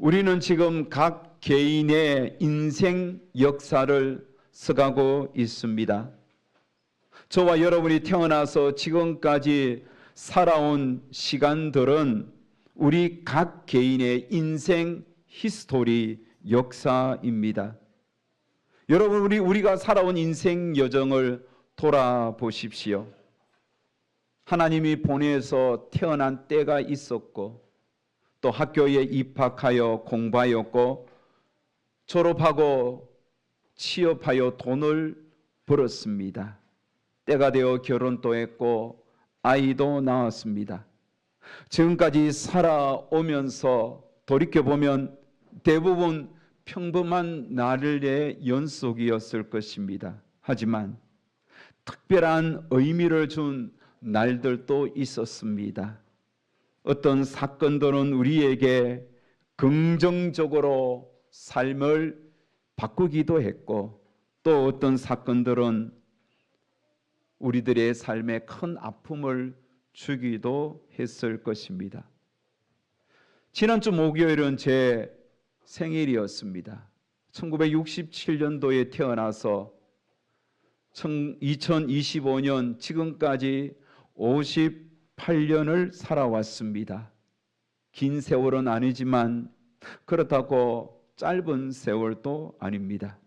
우리는 지금 각 개인의 인생 역사를 써가고 있습니다. 저와 여러분이 태어나서 지금까지 살아온 시간들은 우리 각 개인의 인생 히스토리 역사입니다. 여러분, 우리가 살아온 인생 여정을 돌아보십시오. 하나님이 보내서 태어난 때가 있었고, 또 학교에 입학하여 공부하였고, 졸업하고 취업하여 돈을 벌었습니다. 때가 되어 결혼도 했고 아이도 낳았습니다. 지금까지 살아오면서 돌이켜보면 대부분 평범한 날의 연속이었을 것입니다. 하지만 특별한 의미를 준 날들도 있었습니다. 어떤 사건들은 우리에게 긍정적으로 삶을 바꾸기도 했고, 또 어떤 사건들은 우리들의 삶에 큰 아픔을 주기도 했을 것입니다. 지난주 목요일은 제 생일이었습니다. 1967년도에 태어나서 2025년 지금까지 58년을 살아왔습니다. 긴 세월은 아니지만 그렇다고 짧은 세월도 아닙니다.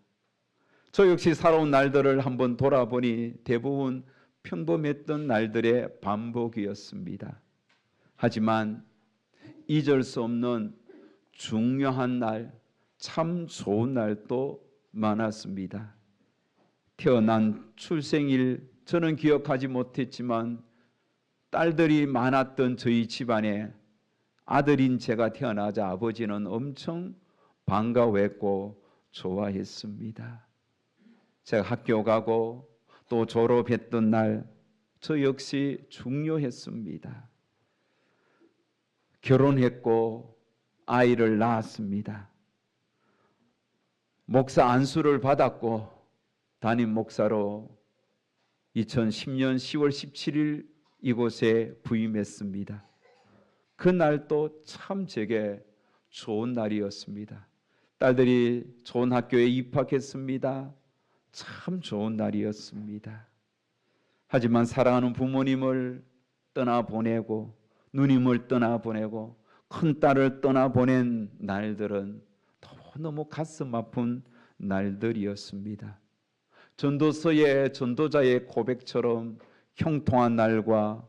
저 역시 살아온 날들을 한번 돌아보니 대부분 평범했던 날들의 반복이었습니다. 하지만 잊을 수 없는 중요한 날, 참 좋은 날도 많았습니다. 태어난 출생일 저는 기억하지 못했지만 딸들이 많았던 저희 집안에 아들인 제가 태어나자 아버지는 엄청 반가워했고 좋아했습니다. 제가 학교 가고 또 졸업했던 날, 저 역시 중요했습니다. 결혼했고 아이를 낳았습니다. 목사 안수를 받았고 담임 목사로 2010년 10월 17일 이곳에 부임했습니다. 그날도 참 제게 좋은 날이었습니다. 딸들이 좋은 학교에 입학했습니다. 참 좋은 날이었습니다. 하지만 사랑하는 부모님을 떠나보내고 누님을 떠나보내고 큰딸을 떠나보낸 날들은 너무 가슴 아픈 날들이었습니다. 전도서의 전도자의 고백처럼 형통한 날과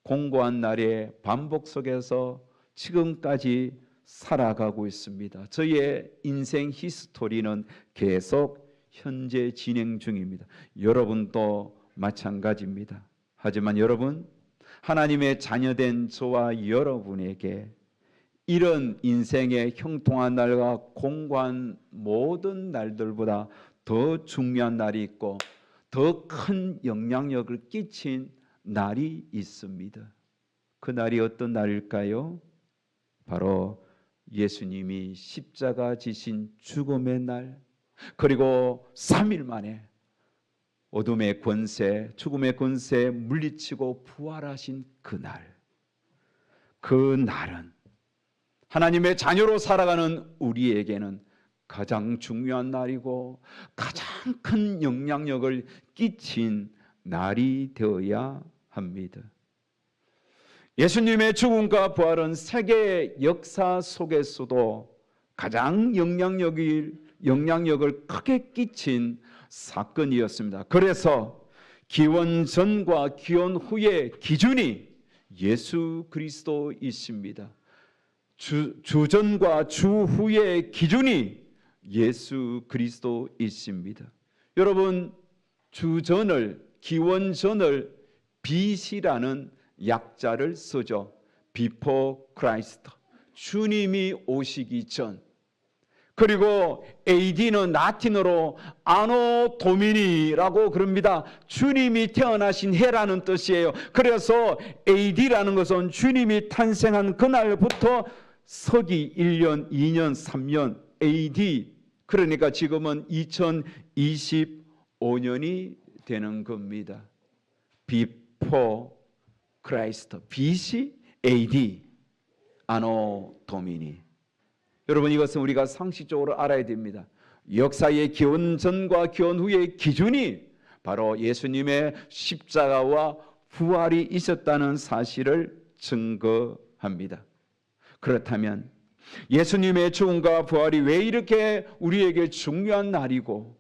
공고한 날의 반복 속에서 지금까지 살아가고 있습니다. 저의 인생 히스토리는 계속 현재 진행 중입니다. 여러분도 마찬가지입니다. 하지만 여러분, 하나님의 자녀된 저와 여러분에게 이런 인생의 형통한 날과 공고한 모든 날들보다 더 중요한 날이 있고 더 큰 영향력을 끼친 날이 있습니다. 그 날이 어떤 날일까요? 바로 예수님이 십자가 지신 죽음의 날, 그리고 3일 만에 어둠의 권세, 죽음의 권세 물리치고 부활하신 그날. 그 날은 하나님의 자녀로 살아가는 우리에게는 가장 중요한 날이고 가장 큰 영향력을 끼친 날이 되어야 합니다. 예수님의 죽음과 부활은 세계 역사 속에서도 가장 영향력을 크게 끼친 사건이었습니다. 그래서 기원 전과 기원 후의 기준이 예수 그리스도이십니다. 주전과 주후의 기준이 예수 그리스도이십니다. 여러분, 주전을, 기원 전을 BC라는 약자를 쓰죠. Before Christ, 주님이 오시기 전. 그리고 AD는 라틴어로 아노 도미니라고 그럽니다. 주님이 태어나신 해라는 뜻이에요. 그래서 AD라는 것은 주님이 탄생한 그날부터 서기 1년, 2년, 3년 AD, 그러니까 지금은 2025년이 되는 겁니다. Before Christ, BC, AD, 아노 도미니. 여러분, 이것은 우리가 상식적으로 알아야 됩니다. 역사의 기원 전과 기원 후의 기준이 바로 예수님의 십자가와 부활이 있었다는 사실을 증거합니다. 그렇다면 예수님의 죽음과 부활이 왜 이렇게 우리에게 중요한 날이고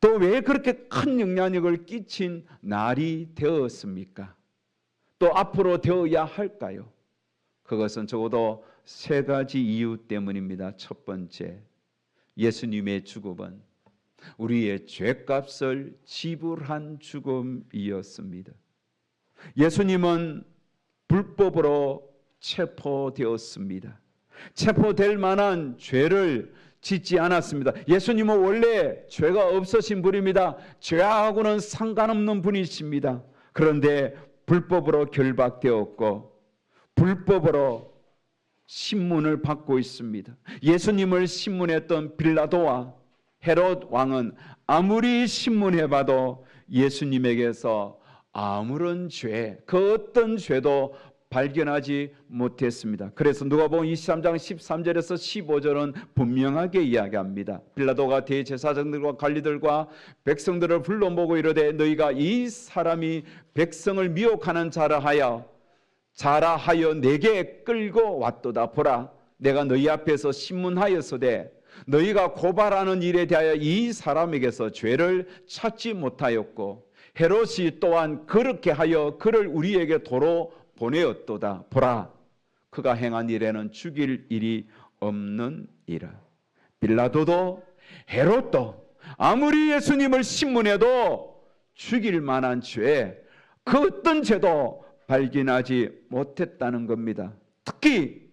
또 왜 그렇게 큰 영향력을 끼친 날이 되었습니까? 또 앞으로 되어야 할까요? 그것은 적어도 세 가지 이유 때문입니다. 첫 번째, 예수님의 죽음은 우리의 죄값을 지불한 죽음이었습니다. 예수님은 불법으로 체포되었습니다. 체포될 만한 죄를 짓지 않았습니다. 예수님은 원래 죄가 없으신 분입니다. 죄하고는 상관없는 분이십니다. 그런데 불법으로 결박되었고 불법으로 신문을 받고 있습니다. 예수님을 신문했던 빌라도와 헤롯 왕은 아무리 신문해봐도 예수님에게서 아무런 죄, 그 어떤 죄도 발견하지 못했습니다. 그래서 누가복음 23장 13절에서 15절은 분명하게 이야기합니다. 빌라도가 대제사장들과 관리들과 백성들을 불러 모으고 이르되 너희가 이 사람이 백성을 미혹하는 자라 하여 내게 끌고 왔도다. 보라, 내가 너희 앞에서 신문하였으되 너희가 고발하는 일에 대하여 이 사람에게서 죄를 찾지 못하였고 헤롯이 또한 그렇게 하여 그를 우리에게 도로 보내었도다. 보라, 그가 행한 일에는 죽일 일이 없느니라. 빌라도도 헤롯도 아무리 예수님을 신문해도 죽일 만한 죄, 그 어떤 죄도 발견하지 못했다는 겁니다. 특히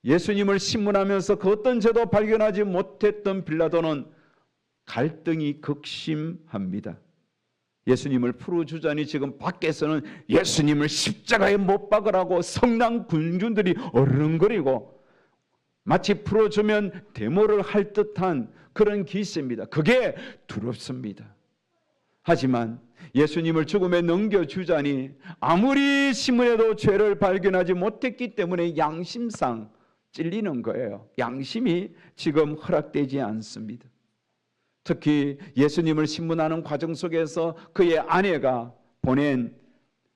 예수님을 신문하면서 그 어떤 죄도 발견하지 못했던 빌라도는 갈등이 극심합니다. 예수님을 풀어주자니 지금 밖에서는 예수님을 십자가에 못 박으라고 성난 군중들이 어른거리고 마치 풀어주면 데모를 할 듯한 그런 기세입니다. 그게 두렵습니다. 하지만 예수님을 죽음에 넘겨주자니 아무리 신문해도 죄를 발견하지 못했기 때문에 양심상 찔리는 거예요. 양심이 지금 허락되지 않습니다. 특히 예수님을 신문하는 과정 속에서 그의 아내가 보낸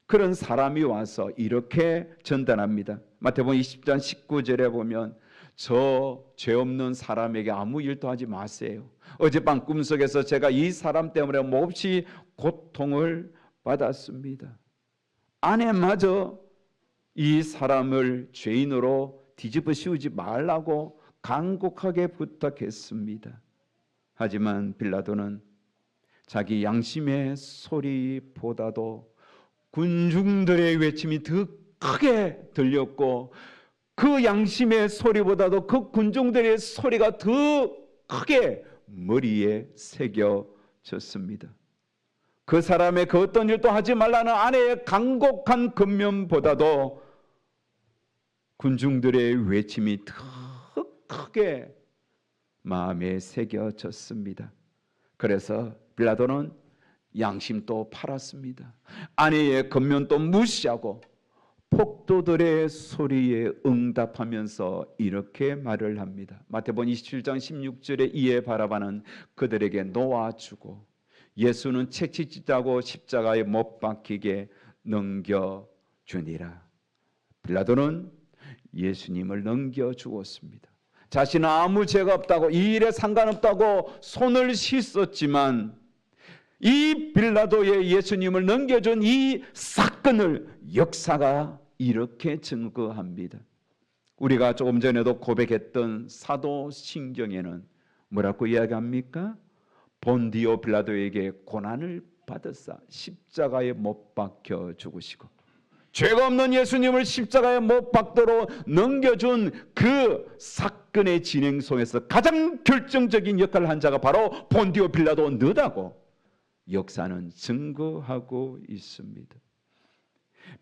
그런 사람이 와서 이렇게 전달합니다. 마태복음 20장 19절에 보면 저 죄 없는 사람에게 아무 일도 하지 마세요. 어젯밤 꿈속에서 제가 이 사람 때문에 몹시 고통을 받았습니다. 아내마저 이 사람을 죄인으로 뒤집어 씌우지 말라고 간곡하게 부탁했습니다. 하지만 빌라도는 자기 양심의 소리보다도 군중들의 외침이 더 크게 들렸고 그 양심의 소리보다도 그 군중들의 소리가 더 크게 머리에 새겨졌습니다. 그 사람의 그 어떤 일도 하지 말라는 아내의 간곡한 권면보다도 군중들의 외침이 더 크게 마음에 새겨졌습니다. 그래서 빌라도는 양심도 팔았습니다. 아내의 권면도 무시하고 폭도들의 소리에 응답하면서 이렇게 말을 합니다. 마태복음 27장 16절에 이에 바라바는 그들에게 놓아주고 예수는 채찍질하고 십자가에 못 박히게 넘겨주니라. 빌라도는 예수님을 넘겨주었습니다. 자신은 아무 죄가 없다고, 이 일에 상관없다고 손을 씻었지만 이 빌라도의 예수님을 넘겨준 이 사건을 역사가 이렇게 증거합니다. 우리가 조금 전에도 고백했던 사도신경에는 뭐라고 이야기합니까? 본디오 빌라도에게 고난을 받으사 십자가에 못 박혀 죽으시고 죄가 없는 예수님을 십자가에 못 박도록 넘겨준 그 사건의 진행 속에서 가장 결정적인 역할을 한 자가 바로 본디오 빌라도 너다고 역사는 증거하고 있습니다.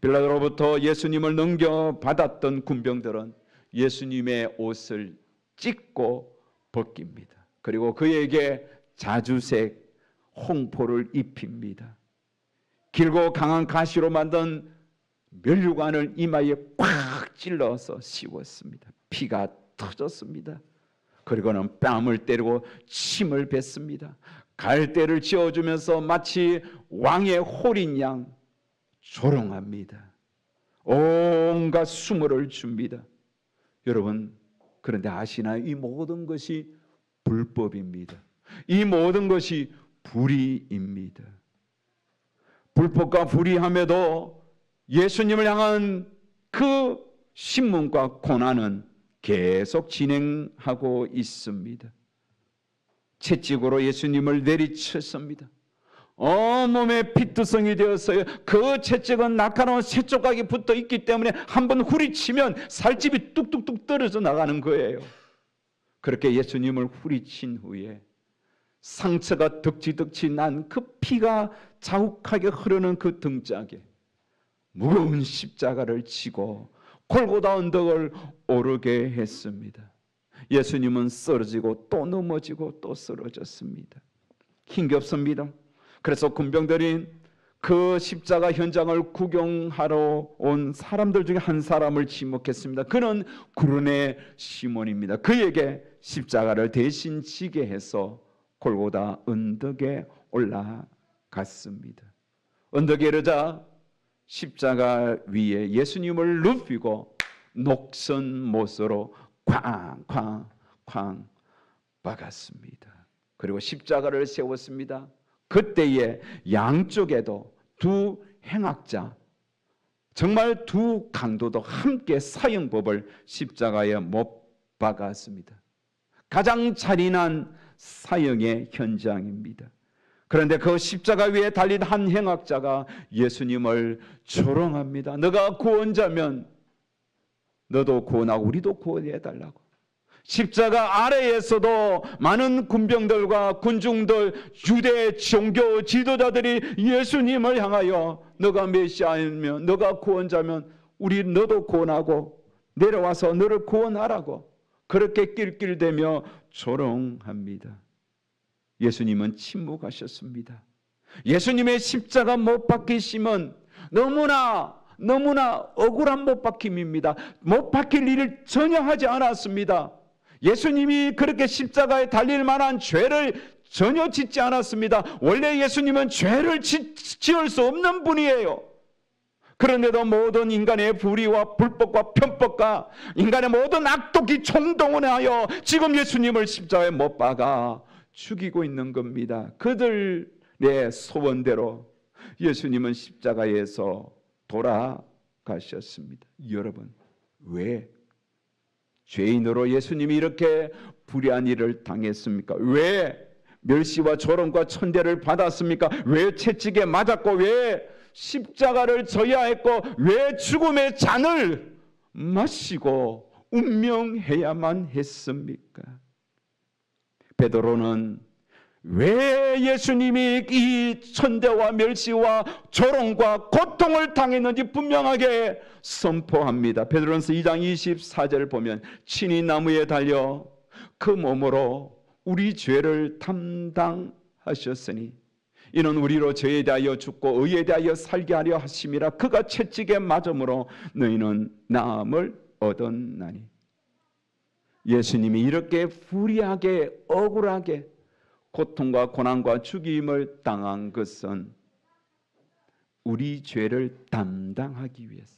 빌라도로부터 예수님을 넘겨받았던 군병들은 예수님의 옷을 찢고 벗깁니다. 그리고 그에게 자주색 홍포를 입힙니다. 길고 강한 가시로 만든 면류관을 이마에 꽉 찔러서 씌웠습니다. 피가 터졌습니다. 그리고는 뺨을 때리고 침을 뱉습니다. 갈대를 쥐어주면서 마치 왕의 홀인 양 조롱합니다. 온갖 수모를 줍니다. 여러분, 그런데 아시나요? 이 모든 것이 불법입니다. 이 모든 것이 불의입니다. 불법과 불의함에도 예수님을 향한 그 신문과 고난은 계속 진행하고 있습니다. 채찍으로 예수님을 내리쳤습니다. 온몸에 피투성이 되었어요. 그 채찍은 날카로운 쇠조각이 붙어 있기 때문에 한번 후리치면 살집이 뚝뚝뚝 떨어져 나가는 거예요. 그렇게 예수님을 후리친 후에 상처가 덕지덕지 난 그 피가 자욱하게 흐르는 그 등짝에 무거운 십자가를 지고 골고다 언덕을 오르게 했습니다. 예수님은 쓰러지고 또 넘어지고 또 쓰러졌습니다. 힘겹습니다. 그래서 군병들이 그 십자가 현장을 구경하러 온 사람들 중에 한 사람을 지목했습니다. 그는 구르네 시몬입니다. 그에게 십자가를 대신 지게 해서 골고다 언덕에 올라갔습니다. 언덕에 이르자 십자가 위에 예수님을 눕히고 녹선못으로 쾅쾅쾅 박았습니다. 그리고 십자가를 세웠습니다. 그때에 양쪽에도 두 행악자, 정말 두 강도도 함께 사형법을 십자가에 못 박았습니다. 가장 잔인한 사형의 현장입니다. 그런데 그 십자가 위에 달린 한 행악자가 예수님을 조롱합니다. 너가 구원자면 너도 구원하고 우리도 구원해달라고. 십자가 아래에서도 많은 군병들과 군중들, 유대 종교 지도자들이 예수님을 향하여 너가 메시아이면, 너가 구원자면 우리 너도 구원하고 내려와서 너를 구원하라고 그렇게 낄낄대며 조롱합니다. 예수님은 침묵하셨습니다. 예수님의 십자가 못 박히심은 너무나 억울한 못 박힘입니다. 못 박힐 일을 전혀 하지 않았습니다. 예수님이 그렇게 십자가에 달릴 만한 죄를 전혀 짓지 않았습니다. 원래 예수님은 죄를 지을 수 없는 분이에요. 그런데도 모든 인간의 불의와 불법과 편법과 인간의 모든 악독이 총동원하여 지금 예수님을 십자가에 못 박아 죽이고 있는 겁니다. 그들의 소원대로 예수님은 십자가에서 돌아가셨습니다. 여러분, 왜 죄인으로 예수님이 이렇게 불의한 일을 당했습니까? 왜 멸시와 조롱과 천대를 받았습니까? 왜 채찍에 맞았고 왜 십자가를 져야 했고 왜 죽음의 잔을 마시고 운명해야만 했습니까? 베드로는 왜 예수님이 이 천대와 멸시와 조롱과 고통을 당했는지 분명하게 선포합니다. 베드로전서 2장 24절을 보면 친히 나무에 달려 그 몸으로 우리 죄를 담당하셨으니 이는 우리로 죄에 대하여 죽고 의에 대하여 살게 하려 하심이라. 그가 채찍에 맞음으로 너희는 나음을 얻었나니. 예수님이 이렇게 불의하게 억울하게 고통과 고난과 죽임을 당한 것은 우리 죄를 담당하기 위해서,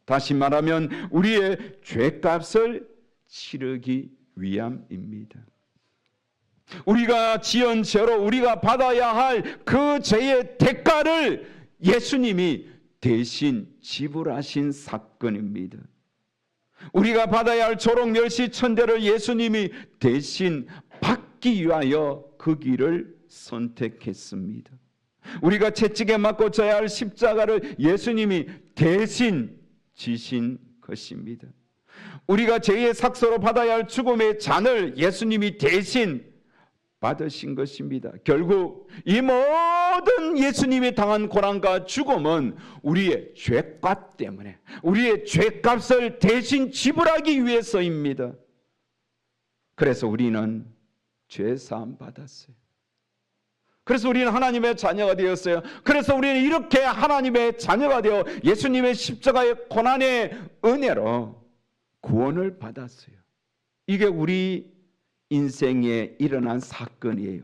다시 말하면 우리의 죄값을 치르기 위함입니다. 우리가 지은 죄로 우리가 받아야 할 그 죄의 대가를 예수님이 대신 지불하신 사건입니다. 우리가 받아야 할 조롱, 멸시, 천대를 예수님이 대신 받기 위하여 그 길을 선택했습니다. 우리가 채찍에 맞고 져야 할 십자가를 예수님이 대신 지신 것입니다. 우리가 죄의 삭소로 받아야 할 죽음의 잔을 예수님이 대신 받으신 것입니다. 결국 이 모든 예수님이 당한 고난과 죽음은 우리의 죄값 때문에, 우리의 죄값을 대신 지불하기 위해서입니다. 그래서 우리는 죄사함 받았어요. 그래서 우리는 하나님의 자녀가 되었어요. 그래서 우리는 이렇게 하나님의 자녀가 되어 예수님의 십자가의 고난의 은혜로 구원을 받았어요. 이게 우리 인생에 일어난 사건이에요.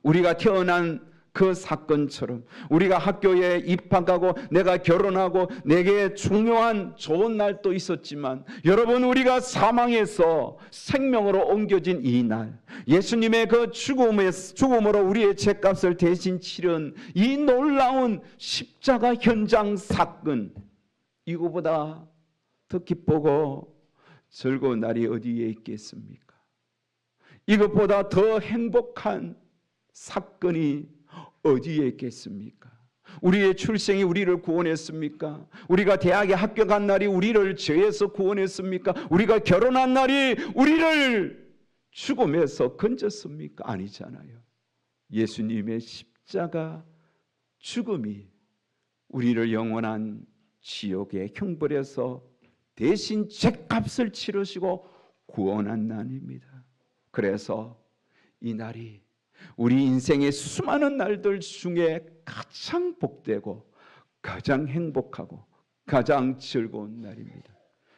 우리가 태어난 그 사건처럼 우리가 학교에 입학하고 내가 결혼하고 내게 중요한 좋은 날도 있었지만, 여러분, 우리가 사망에서 생명으로 옮겨진 이 날, 예수님의 그 죽음으로 우리의 죄값을 대신 치른 이 놀라운 십자가 현장 사건, 이거보다 더 기쁘고 즐거운 날이 어디에 있겠습니까? 이것보다 더 행복한 사건이 어디에 있겠습니까? 우리의 출생이 우리를 구원했습니까? 우리가 대학에 합격한 날이 우리를 죄에서 구원했습니까? 우리가 결혼한 날이 우리를 죽음에서 건졌습니까? 아니잖아요. 예수님의 십자가 죽음이 우리를 영원한 지옥의 형벌에서 대신 죄값을 치르시고 구원한 날입니다. 그래서 이 날이 우리 인생의 수많은 날들 중에 가장 복되고 가장 행복하고 가장 즐거운 날입니다.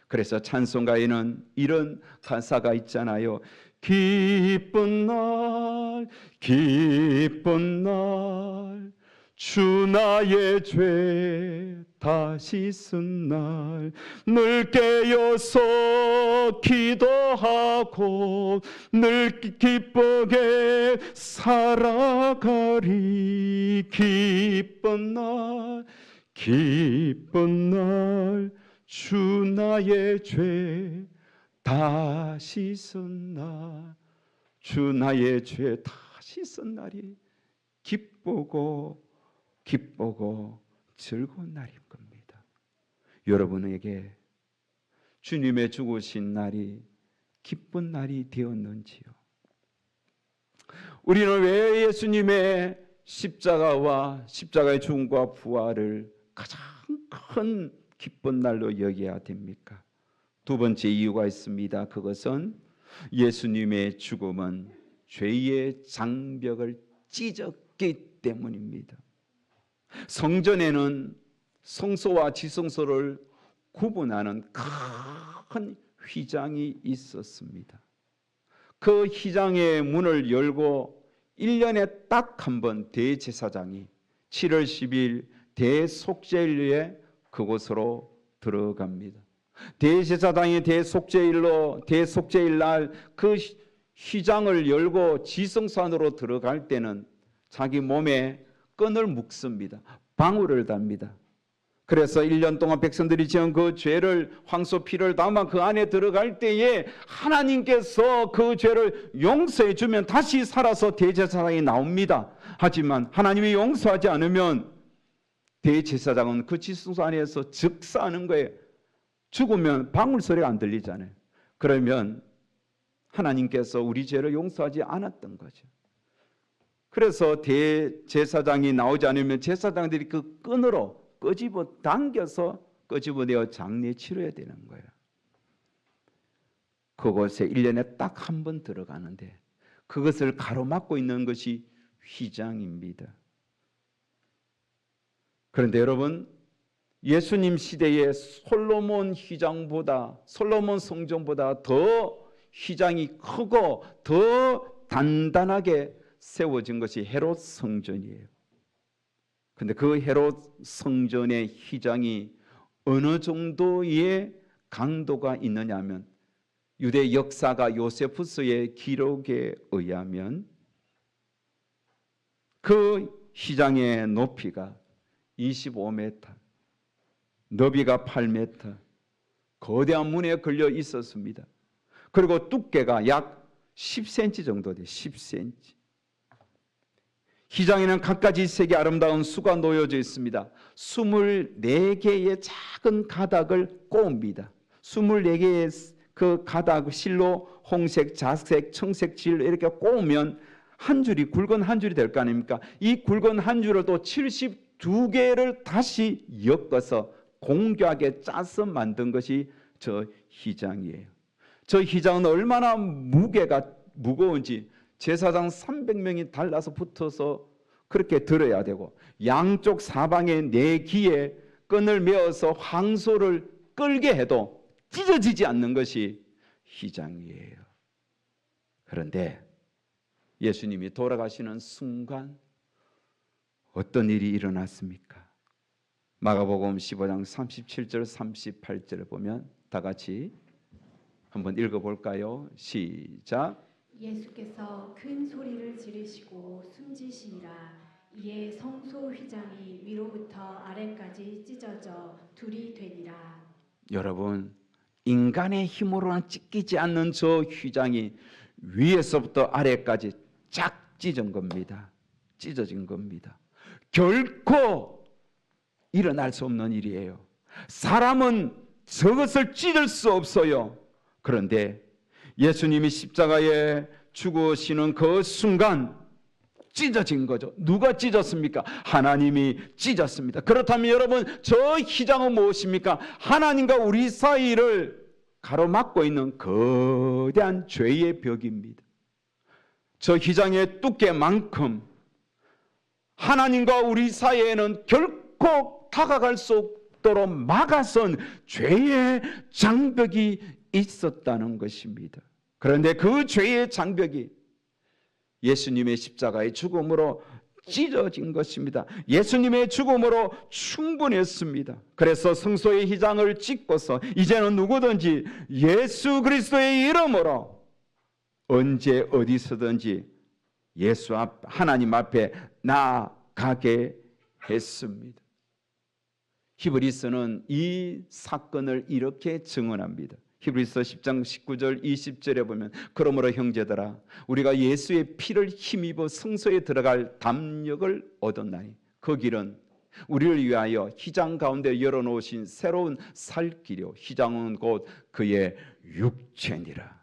그래서 찬송가에는 이런 가사가 있잖아요. 기쁜 날, 기쁜 날, 주 나의 죄 다 씻은 날, 늘 깨어서 기도하고 늘 기쁘게 살아가리. 기쁜 날, 기쁜 날, 주 나의 죄 다 씻은 날, 주 나의 죄 다 씻은 날이 기쁘고 즐거운 날인 겁니다. 여러분에게 주님의 죽으신 날이 기쁜 날이 되었는지요? 우리는 왜 예수님의 십자가와 십자가의 죽음과 부활을 가장 큰 기쁜 날로 여겨야 됩니까? 두 번째 이유가 있습니다. 그것은 예수님의 죽음은 죄의 장벽을 찢었기 때문입니다. 성전에는 성소와 지성소를 구분하는 큰 휘장이 있었습니다. 그 휘장의 문을 열고 1년에 딱 한 번 대제사장이 7월 10일 대속죄일에 그곳으로 들어갑니다. 대제사장이 대속죄일 날 그 휘장을 열고 지성소 안으로 들어갈 때는 자기 몸에 끈을 묶습니다. 방울을 답니다. 그래서 1년 동안 백성들이 지은 그 죄를, 황소 피를 담아 그 안에 들어갈 때에 하나님께서 그 죄를 용서해 주면 다시 살아서 대제사장이 나옵니다. 하지만 하나님이 용서하지 않으면 대제사장은 그 지성소 안에서 즉사하는 거예요. 죽으면 방울 소리가 안 들리잖아요. 그러면 하나님께서 우리 죄를 용서하지 않았던 거죠. 그래서 대제사장이 나오지 않으면 제사장들이 그 끈으로 끄집어 당겨서 끄집어내어 장례 치러야 되는 거예요. 그곳에 1년에 딱 한 번 들어가는데 그것을 가로막고 있는 것이 휘장입니다. 그런데 여러분, 예수님 시대의 솔로몬 성전보다 더 휘장이 크고 더 단단하게 세워진 것이 헤롯 성전이에요. 그런데 그 헤롯 성전의 휘장이 어느 정도의 강도가 있느냐 하면, 유대 역사가 요세푸스의 기록에 의하면 그 휘장의 높이가 25m, 너비가 8m, 거대한 문에 걸려 있었습니다. 그리고 두께가 약 10cm 정도 돼요. 10cm. 휘장에는 갖가지 색이 아름다운 수가 놓여져 있습니다. 24개의 작은 가닥을 꼬웁니다. 24개의 그 가닥 실로 홍색, 자색, 청색 질 이렇게 꼬우면 한 줄이, 굵은 한 줄이 될 거 아닙니까? 이 굵은 한 줄을 또 72개를 다시 엮어서 공교하게 짜서 만든 것이 저 휘장이에요. 저 휘장은 얼마나 무게가 무거운지 제사장 300명이 달라서 붙어서 그렇게 들어야 되고, 양쪽 사방에 4기에 끈을 메어서 황소를 끌게 해도 찢어지지 않는 것이 휘장이에요. 그런데 예수님이 돌아가시는 순간 어떤 일이 일어났습니까? 마가복음 15장 37절 38절을 보면 다 같이 한번 읽어볼까요? 시작. 예수께서 큰 소리를 지르시고 숨지시니라. 이에 성소 휘장이 위로부터 아래까지 찢어져 둘이 되니라. 여러분, 인간의 힘으로는 찢기지 않는 저 휘장이 위에서부터 아래까지 쫙 찢어진 겁니다. 결코 일어날 수 없는 일이에요. 사람은 저것을 찢을 수 없어요. 그런데 예수님이 십자가에 죽으시는 그 순간 찢어진 거죠. 누가 찢었습니까? 하나님이 찢었습니다. 그렇다면 여러분, 저 휘장은 무엇입니까? 하나님과 우리 사이를 가로막고 있는 거대한 죄의 벽입니다. 저 휘장의 두께만큼 하나님과 우리 사이에는 결코 다가갈 수 없도록 막아선 죄의 장벽이 있었다는 것입니다. 그런데 그 죄의 장벽이 예수님의 십자가의 죽음으로 찢어진 것입니다. 예수님의 죽음으로 충분했습니다. 그래서 성소의 휘장을 찢고서 이제는 누구든지 예수 그리스도의 이름으로 언제 어디서든지 예수 앞 하나님 앞에 나아가게 했습니다. 히브리서는 이 사건을 이렇게 증언합니다. 히브리서 10장 19절 20절에 보면 그러므로 형제들아 우리가 예수의 피를 힘입어 성소에 들어갈 담력을 얻었나니 그 길은 우리를 위하여 휘장 가운데 열어놓으신 새로운 살 길이요 휘장은 곧 그의 육체니라.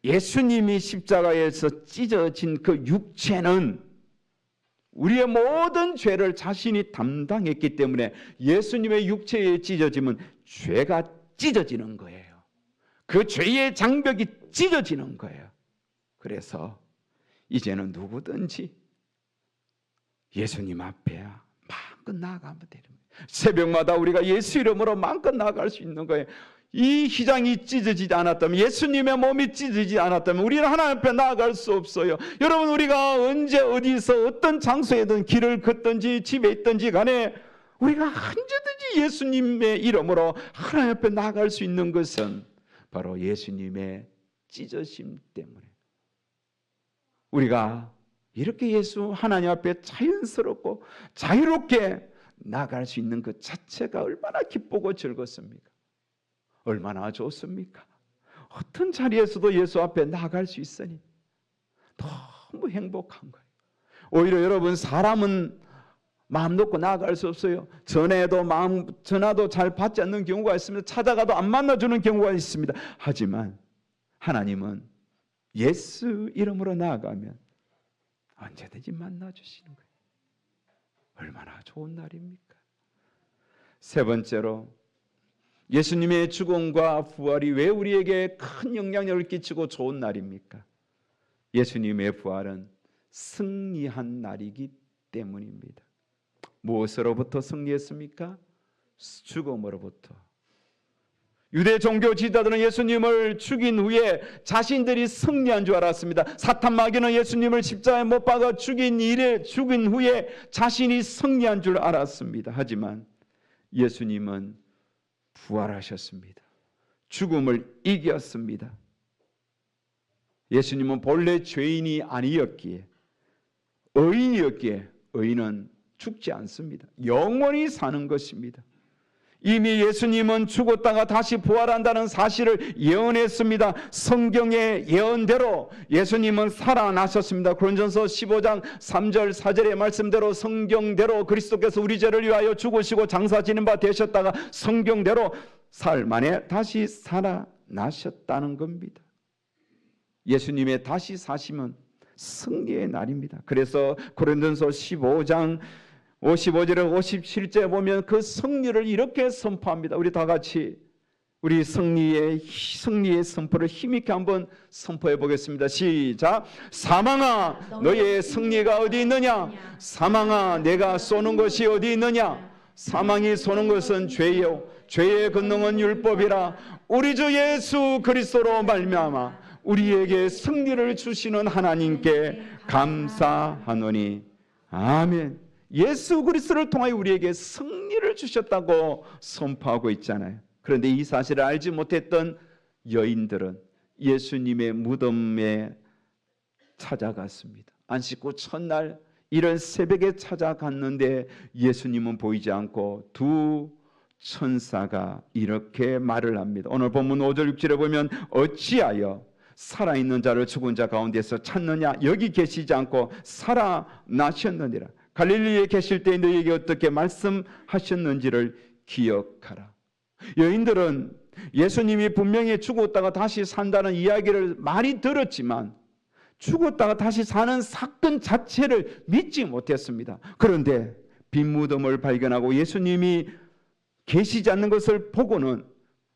예수님이 십자가에서 찢어진 그 육체는 우리의 모든 죄를 자신이 담당했기 때문에 예수님의 육체에 찢어지면 죄가 찢어지는 거예요. 그 죄의 장벽이 찢어지는 거예요. 그래서 이제는 누구든지 예수님 앞에 마음껏 나아가면 됩니다. 새벽마다 우리가 예수 이름으로 마음껏 나아갈 수 있는 거예요. 이 휘장이 찢어지지 않았다면, 예수님의 몸이 찢어지지 않았다면 우리는 하나님 앞에 나아갈 수 없어요. 여러분, 우리가 언제 어디서 어떤 장소에든 길을 걷든지 집에 있든지 간에 우리가 언제든지 예수님의 이름으로 하나님 앞에 나아갈 수 있는 것은 바로 예수님의 찢어짐 때문에 우리가 이렇게 예수 하나님 앞에 자연스럽고 자유롭게 나아갈 수 있는 것 자체가 얼마나 기쁘고 즐겁습니까? 얼마나 좋습니까? 어떤 자리에서도 예수 앞에 나아갈 수 있으니 너무 행복한 거예요. 오히려 여러분, 사람은 마음 놓고 나아갈 수 없어요. 전화도 잘 받지 않는 경우가 있습니다. 찾아가도 안 만나주는 경우가 있습니다. 하지만 하나님은 예수 이름으로 나아가면 언제든지 만나주시는 거예요. 얼마나 좋은 날입니까? 세 번째로, 예수님의 죽음과 부활이 왜 우리에게 큰 영향력을 끼치고 좋은 날입니까? 예수님의 부활은 승리한 날이기 때문입니다. 무엇으로부터 승리했습니까? 죽음으로부터. 유대 종교 지도자들은 예수님을 죽인 후에 자신들이 승리한 줄 알았습니다. 사탄 마귀는 예수님을 십자가에 못 박아 죽인 후에 자신이 승리한 줄 알았습니다. 하지만 예수님은 부활하셨습니다. 죽음을 이겼습니다. 예수님은 본래 죄인이 아니었기에, 의인이었기에, 의인은 죽지 않습니다. 영원히 사는 것입니다. 이미 예수님은 죽었다가 다시 부활한다는 사실을 예언했습니다. 성경의 예언대로 예수님은 살아나셨습니다. 고린도전서 15장 3절 4절의 말씀대로 성경대로 그리스도께서 우리 죄를 위하여 죽으시고 장사 지는 바 되셨다가 성경대로 사흘 만에 다시 살아나셨다는 겁니다. 예수님의 다시 사심은 승리의 날입니다. 그래서 고린도전서 15장 55절에 57절에 보면 그 승리를 이렇게 선포합니다. 우리 다 같이 우리 승리의 선포를 힘있게 한번 선포해 보겠습니다. 시작. 사망아 너의 승리가 어디 있느냐? 사망아 내가 쏘는 것이 어디 있느냐? 사망이 쏘는 것은 죄요 죄의 권능은 율법이라 우리 주 예수 그리스도로 말미암아 우리에게 승리를 주시는 하나님께 감사하노니 아멘. 예수 그리스도를 통하여 우리에게 승리를 주셨다고 선포하고 있잖아요. 그런데 이 사실을 알지 못했던 여인들은 예수님의 무덤에 찾아갔습니다. 안식구 첫날 이른 새벽에 찾아갔는데 예수님은 보이지 않고 두 천사가 이렇게 말을 합니다. 오늘 본문 5절 6절에 보면 어찌하여 살아있는 자를 죽은 자 가운데서 찾느냐, 여기 계시지 않고 살아나셨느니라. 갈릴리에 계실 때 너희에게 어떻게 말씀하셨는지를 기억하라. 여인들은 예수님이 분명히 죽었다가 다시 산다는 이야기를 많이 들었지만 죽었다가 다시 사는 사건 자체를 믿지 못했습니다. 그런데 빈 무덤을 발견하고 예수님이 계시지 않는 것을 보고는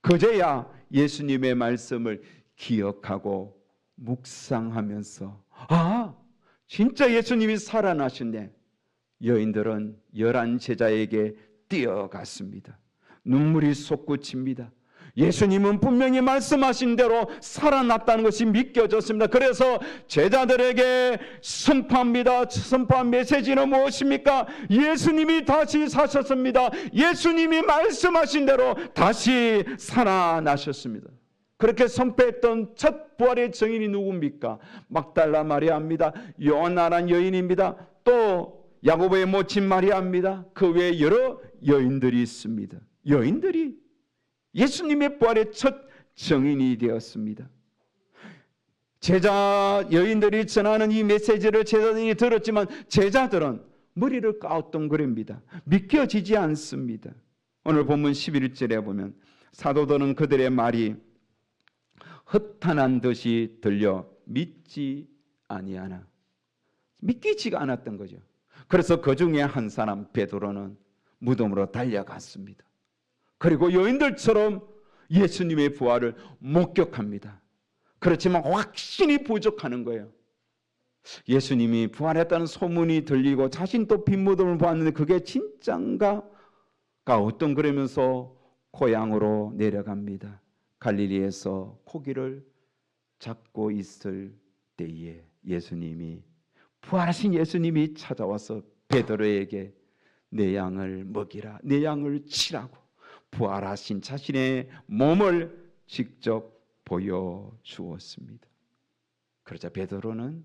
그제야 예수님의 말씀을 기억하고 묵상하면서 아, 진짜 예수님이 살아나셨네. 여인들은 11 제자에게 뛰어갔습니다. 눈물이 솟구칩니다. 예수님은 분명히 말씀하신 대로 살아났다는 것이 믿겨졌습니다. 그래서 제자들에게 선포합니다. 선포한 메시지는 무엇입니까? 예수님이 다시 사셨습니다. 예수님이 말씀하신 대로 다시 살아나셨습니다. 그렇게 선포했던 첫 부활의 증인이 누굽니까? 막달라 마리아입니다. 요한나란 여인입니다. 또 야고보의 모친 마리아입니다. 그 외에 여러 여인들이 있습니다. 여인들이 예수님의 부활의 첫 증인이 되었습니다. 제자 여인들이 전하는 이 메시지를 제자들이 들었지만 제자들은 머리를 까웃덩거립니다. 믿겨지지 않습니다. 오늘 본문 11절에 보면 사도들은 그들의 말이 허탄한 듯이 들려 믿지 아니하나, 믿기지가 않았던 거죠. 그래서 그 중에 한 사람 베드로는 무덤으로 달려갔습니다. 그리고 여인들처럼 예수님의 부활을 목격합니다. 그렇지만 확신이 부족하는 거예요. 예수님이 부활했다는 소문이 들리고 자신도 빈 무덤을 보았는데 그게 진짠가가 어떤그러면서 고향으로 내려갑니다. 갈릴리에서 고기를 잡고 있을 때에 예수님이, 부활하신 예수님이 찾아와서 베드로에게 내 양을 먹이라, 내 양을 치라고 부활하신 자신의 몸을 직접 보여주었습니다. 그러자 베드로는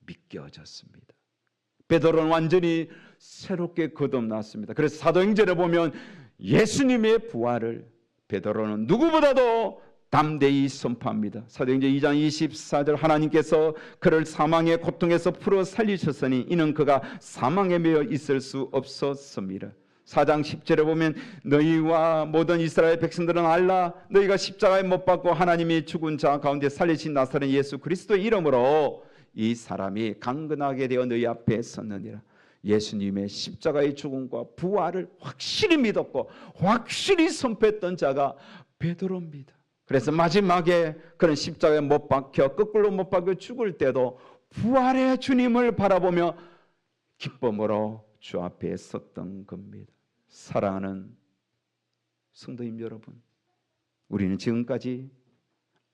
믿겨졌습니다. 베드로는 완전히 새롭게 거듭났습니다. 그래서 사도행전에 보면 예수님의 부활을 베드로는 누구보다도 담대히 선포합니다. 사도행전 2장 24절 하나님께서 그를 사망의 고통에서 풀어 살리셨으니 이는 그가 사망에 매여 있을 수 없었습니다. 4장 10절에 보면 너희와 모든 이스라엘 백성들은 알라 너희가 십자가에 못 박고 하나님이 죽은 자 가운데 살리신 나사렛 예수 그리스도의 이름으로 이 사람이 강건하게 되어 너희 앞에 섰느니라. 예수님의 십자가의 죽음과 부활을 확실히 믿었고 확실히 선포했던 자가 베드로입니다. 그래서 마지막에 그런 십자가에 못 박혀 거꾸로 못 박혀 죽을 때도 부활의 주님을 바라보며 기쁨으로 주 앞에 섰던 겁니다. 사랑하는 성도님 여러분, 우리는 지금까지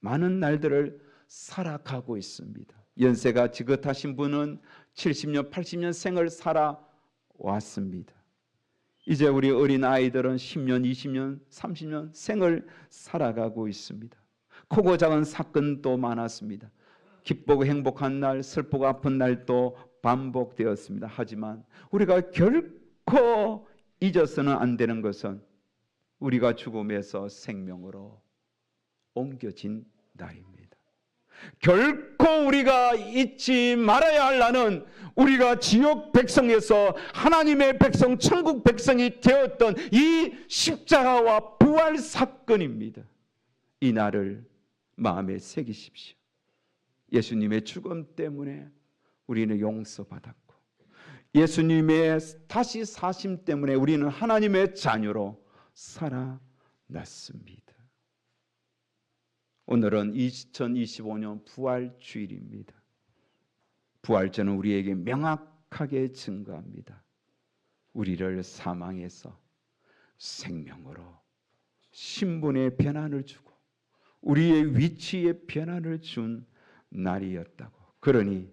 많은 날들을 살아가고 있습니다. 연세가 지긋하신 분은 70년, 80년 생을 살아왔습니다. 이제 우리 어린 아이들은 10년, 20년, 30년 생을 살아가고 있습니다. 크고 작은 사건도 많았습니다. 기쁘고 행복한 날, 슬프고 아픈 날도 반복되었습니다. 하지만 우리가 결코 잊어서는 안 되는 것은 우리가 죽음에서 생명으로 옮겨진 날입니다. 결코 우리가 잊지 말아야 할 날은 우리가 지옥 백성에서 하나님의 백성, 천국 백성이 되었던 이 십자가와 부활 사건입니다. 이 날을 마음에 새기십시오. 예수님의 죽음 때문에 우리는 용서받았고 예수님의 다시 사심 때문에 우리는 하나님의 자녀로 살아났습니다. 오늘은 2025년 부활주일입니다. 부활절은 우리에게 명확하게 증거합니다. 우리를 사망에서 생명으로 신분의 변환을 주고 우리의 위치에 변화를 준 날이었다고. 그러니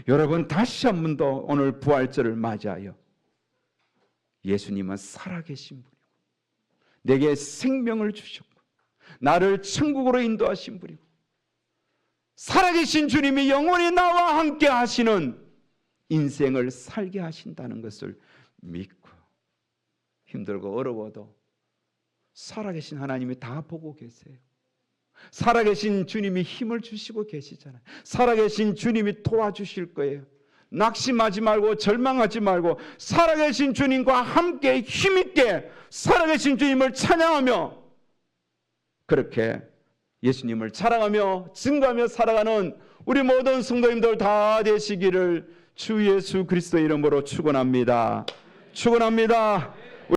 여러분 다시 한 번 더 오늘 부활절을 맞이하여 예수님은 살아계신 분이고 내게 생명을 주셨고 나를 천국으로 인도하신 분이고 살아계신 주님이 영원히 나와 함께 하시는 인생을 살게 하신다는 것을 믿고 힘들고 어려워도 살아계신 하나님이 다 보고 계세요. 살아계신 주님이 힘을 주시고 계시잖아요. 살아계신 주님이 도와주실 거예요. 낙심하지 말고 절망하지 말고 살아계신 주님과 함께 힘있게 살아계신 주님을 찬양하며 그렇게 예수님을 자랑하며 증거하며 살아가는 우리 모든 성도님들 다 되시기를 주 예수 그리스도의 이름으로 축원합니다. 축원합니다.